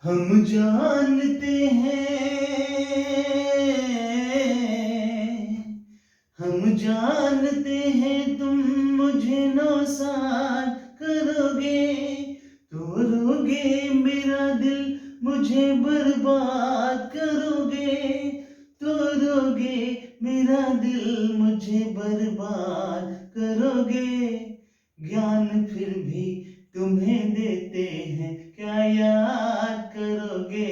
हम जानते हैं, हम जानते हैं तुम मुझे नौसाद करोगे, तोड़ोगे मेरा दिल, मुझे बर्बाद करोगे, तोड़ोगे मेरा दिल, मुझे बर्बाद करोगे। ज्ञान फिर भी तुम्हें देते हैं, क्या याद करोगे,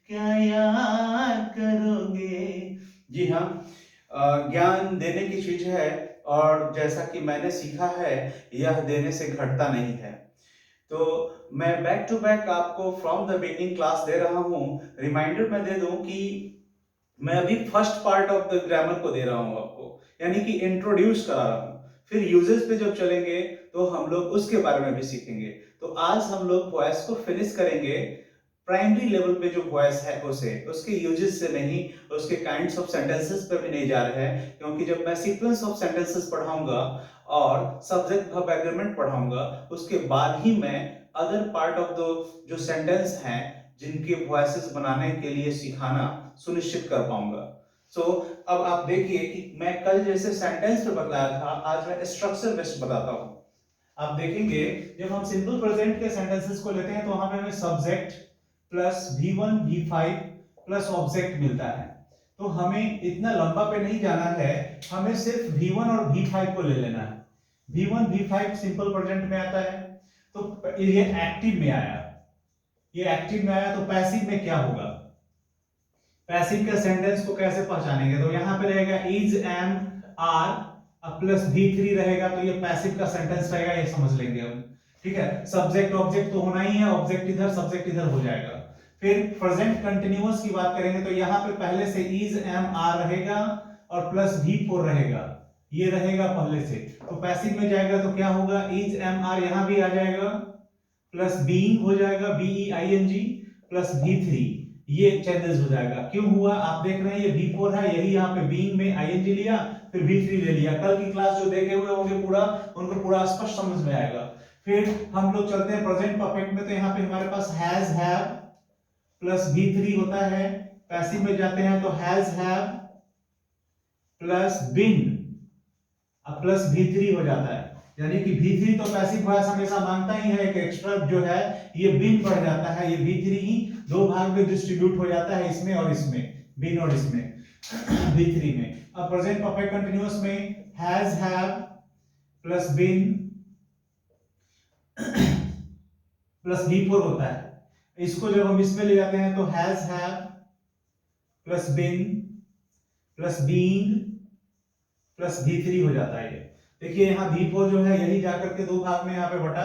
क्या याद करोगे। जी हाँ, ज्ञान देने की चीज है, और जैसा कि मैंने सीखा है, यह देने से घटता नहीं है। तो मैं बैक टू बैक आपको फ्रॉम द बिगिनिंग क्लास दे रहा हूँ। रिमाइंडर मैं दे दूं कि मैं अभी first part of the grammar को दे रहा हूं आपको, यानी कि इंट्रोड्यूस करा रहा हूं। फिर यूजेस पे जब चलेंगे तो हम लोग उसके बारे में भी सीखेंगे। तो आज हम लोग वॉइस को फिनिश करेंगे प्राइमरी लेवल पे, जो वॉइस है उसे, उसके यूजेस से नहीं, उसके काइंड्स ऑफ सेंटेंसेस पे भी नहीं जा रहे हैं, क्योंकि जब मैं सीक्वेंस ऑफ सेंटेंसेस पढ़ाऊंगा और सब्जेक्ट वर्ब एग्रीमेंट पढ़ाऊंगा, उसके बाद ही मैं अदर पार्ट ऑफ द जो सेंटेंस हैं जिनके वॉइसेस बनाने के लिए सिखाना सुनिश्चित कर पाऊंगा। सो अब आप देखिए कि मैं कल जैसे सेंटेंस पे बताया था, आज मैं स्ट्रक्चर बेस्ड बताता हूं। आप देखेंगे जब हम सिंपल प्रेजेंट के सेंटेंसेस को लेते हैं तो वहां पे हमें subject plus V1 V5 plus object मिलता है। तो हमें इतना लंबा पे नहीं जाना है, हमें सिर्फ V1 और V5 को ले लेना है। V1 V5 सिंपल प्रेजेंट में आता है, तो ये एक्टिव में आया, ये एक्टिव में आया, तो पैसिव में क्या होगा, पैसिव के सेंटेंस को कैसे पहचानेंगे, तो यहां पे रहेगा is M R plus V3 रहेगा, तो ये पैसिव का सेंटेंस रहेगा, ये समझ लेंगे हम। ठीक है, सब्जेक्ट ऑब्जेक्ट तो होना ही है, ऑब्जेक्ट इधर सब्जेक्ट इधर हो जाएगा। फिर प्रेजेंट कंटिन्यूअस की बात करेंगे तो यहां पे पहले से इज एम आर रहेगा और प्लस V4 रहेगा, ये रहेगा पहले से। तो पैसिव में जाएगा तो क्या होगा, इज एम आर यहां भी आ जाएगा, प्लस बीइंग हो जाएगा BEING प्लस V3, ये चेंजेस हो जाएगा। क्यों हुआ, आप देख रहे हैं ये V4 है, यही यहाँ पे बीइंग में ING लिया, फिर V3 ले लिया। कल की क्लास जो देखे हुए होंगे पूरा, उनको पूरा स्पष्ट समझ में आएगा। फिर हम लोग चलते हैं प्रेजेंट परफेक्ट में, तो यहाँ पे हमारे पास हैज हैव प्लस V3 होता है। पैसिव में जाते हैं तो has have plus been plus V3 हो जाता है, यानी कि V3 तो पैसिव वॉइस हमेशा मांगता ही है, एक एक्स्ट्रा जो है ये बिन बढ़ जाता है, ये V3 ही दो भाग में डिस्ट्रीब्यूट हो जाता है, इसमें और इसमें, बिन और इसमें V3 में। अब प्रेजेंट परफेक्ट कंटीन्यूअस में has have plus been plus V4 होता है। इसको जब हम इसमें ले जाते हैं तो has have plus been plus being plus V3 हो जाता है। ये देखिए यहाँ V4 जो है यही जाकर के दो भाग में यहाँ पे बटा।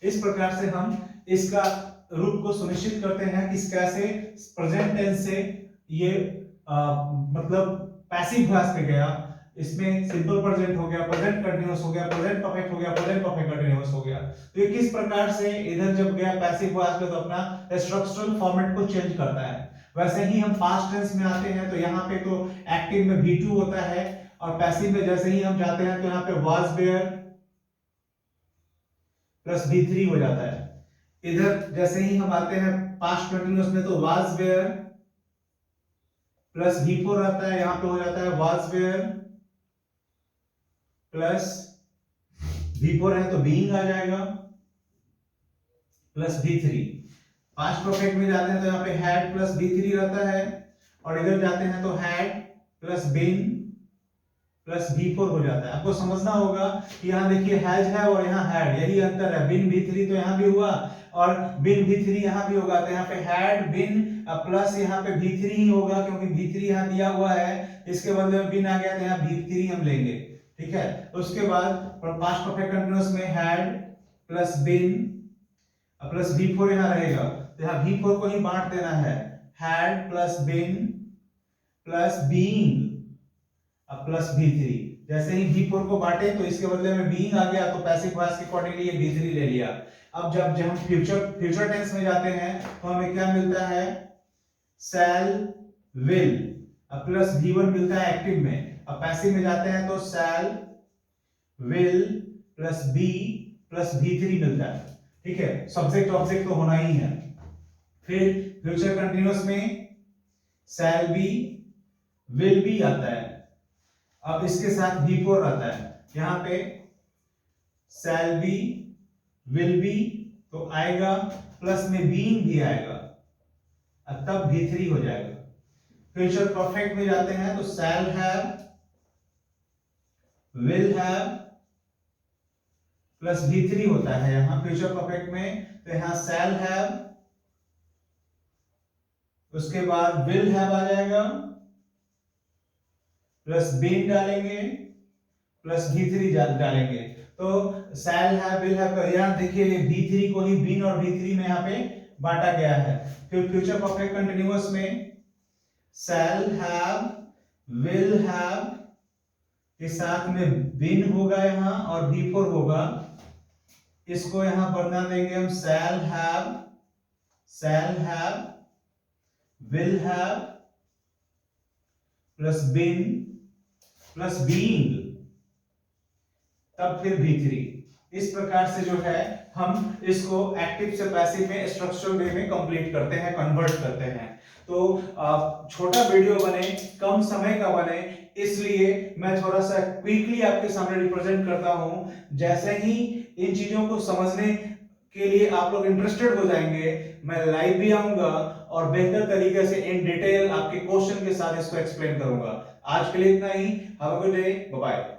इस प्रकार से हम इसका रूप को सुनिश्चित करते हैं कि कैसे प्रेजेंट टेंस से ये मतलब पैसिव वॉइस पे गया, इसमें सिंपल प्रेजेंट हो गया, प्रेजेंट कंटीन्यूअस हो गया, प्रेजेंट परफेक्ट हो गया, प्रेजेंट परफेक्ट कंटीन्यूअस हो गया। तो ये किस प्रकार से इधर जब गया पैसिव वॉइस पे तो अपना स्ट्रक्चरल फॉर्मेट को चेंज करता है। वैसे ही हम पास्ट टेंस में आते हैं तो यहाँ पे तो एक्टिव में V2 होता है, और पैसिव में जैसे ही हम जाते हैं तो यहाँ पे वाज देयर प्लस V3 हो जाता है। इधर जैसे ही हम आते हैं पास्ट कंटीन्यूअस में तो वाज वेयर प्लस V4 आता है, यहां पे हो जाता है वाज वेयर प्लस V4 है तो बीइंग आ जाएगा प्लस V3। पास्ट परफेक्ट में जाते हैं तो यहाँ पे हैड प्लस V3 रहता है, और इधर जाते हैं तो had plus been plus V4 हो जाता है। आपको समझना होगा कि यहाँ देखिए हैज है और यहाँ हैड, यही अंतर है। बिन V3 तो यहाँ भी हुआ और बिन V3 यहाँ भी होगा, तो यहाँ पे हैड बिन प्लस यहाँ पे V3 ही होगा, क्योंकि V3 यहाँ दिया हुआ है, इसके बदले में बिन आ गया तो यहाँ V3 हम लेंगे। ठीक है, उसके बाद पास्ट परफेक्ट कंटीन्यूअस में had plus been plus V4 यहाँ रहेगा, तो यहाँ V4 को ही बांट देना है, had plus been plus being plus V3। जैसे ही V4 को बांटे तो इसके बदले में बीइंग आ गया, तो पैसिव वॉइस के अकॉर्डिंगली ये V3 ले लिया। अब जब हम फ्यूचर टेंस में जाते हैं तो हमें क्या मिलता है, शैल विल प्लस V1 मिलता है एक्टिव में। अब पैसिव में जाते हैं तो shall will plus be plus V3 मिलता है। ठीक है, सब्जेक्ट ऑब्जेक्ट तो होना ही है। फिर फ्यूचर कंटिन्यूअस में शैल बी, विल बी आता है। अब इसके साथ V4 आता है, यहां पे शैल बी, विल बी तो आएगा, प्लस में बीइंग भी आएगा, तब V3 हो जाएगा। फ्यूचर परफेक्ट में जाते हैं तो शैल have, will have plus V3 होता है यहां फ्यूचर परफेक्ट में, तो यहां शैल हैव, उसके बाद विल हैव आ जाएगा, प्लस बीन डालेंगे, प्लस V3 डालेंगे, तो शैल हैव, विल हैव, यहां देखिए V3 को ही बीन और V3 में यहां पे बांटा गया है। फिर फ्यूचर परफेक्ट कंटिन्यूअस में शैल हैव, विल हैव के साथ में बीन होगा यहां और V4 होगा, इसको यहां बना देंगे हम shall have, will have plus been plus being, तब फिर V3। इस प्रकार से जो है हम इसको एक्टिव से पैसिव में स्ट्रक्चरल वे में कंप्लीट करते हैं, कन्वर्ट करते हैं। तो छोटा वीडियो बने, कम समय का बने, इसलिए मैं थोड़ा सा क्विकली आपके सामने रिप्रेजेंट करता हूं। जैसे ही इन चीजों को समझने के लिए आप लोग इंटरेस्टेड हो जाएंगे, मैं लाइव भी आऊंगा और बेहतर तरीके से इन डिटेल आपके क्वेश्चन के साथ इसको एक्सप्लेन करूंगा। आज के लिए इतना ही। Have a good day, bye bye.